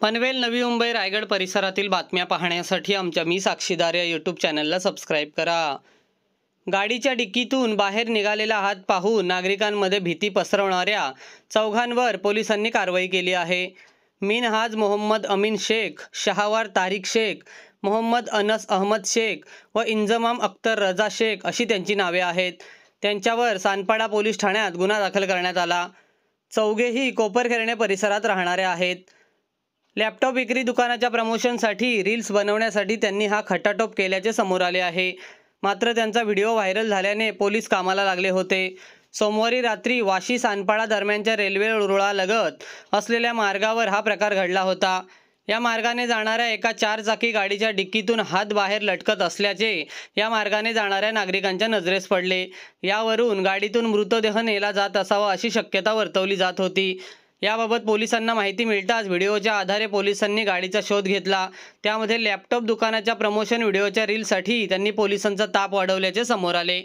पनवेल, नवी मुंबई, रायगड परिसरातील बातम्या पाहण्यासाठी आमच्या मी साक्षीदार या यूट्यूब चॅनलला सबस्क्राईब करा. गाडीच्या डिक्कीतून बाहेर निघालेला हात पाहून नागरिकांमध्ये भीती पसरवणाऱ्या चौघांवर पोलिसांनी कारवाई केली आहे. मिनहाज मोहम्मद अमीन शेख, शहावार तारिक शेख, मोहम्मद अनस अहमद शेख व इंजमाम अख्तर रजा शेख अशी त्यांची नावे आहेत. त्यांच्यावर सानपाडा पोलीस ठाण्यात गुन्हा दाखल करण्यात आला. चौघेही कोपरखैरणे परिसरात राहणारे आहेत. लॅपटॉप विक्री दुकानाच्या प्रमोशनसाठी रील्स बनवण्यासाठी त्यांनी हा खटाटोप केल्याचे समोर आले आहे. मात्र त्यांचा व्हिडिओ व्हायरल झाल्याने पोलीस कामाला लागले होते. सोमवारी रात्री वाशी सानपाडा दरम्यानच्या रेल्वे रुळालगत असलेल्या मार्गावर हा प्रकार घडला होता. या मार्गाने जाणाऱ्या एका 4 चाकी गाडीच्या डिक्कीतून हात बाहेर लटकत असल्याचे या मार्गाने जाणाऱ्या नागरिकांच्या नजरेस पडले. यावरून गाडीतून मृतदेह नेला जात असावा अशी शक्यता वर्तवली जात होती. याबाबत पोलिसांना माहिती मिळताच व्हिडिओच्या आधारे पोलिसांनी गाडीचा शोध घेतला. त्यामध्ये लॅपटॉप दुकानाच्या प्रमोशन व्हिडिओच्या रीलसाठी त्यांनी पोलिसांचा ताप वाढवल्याचे समोर आले.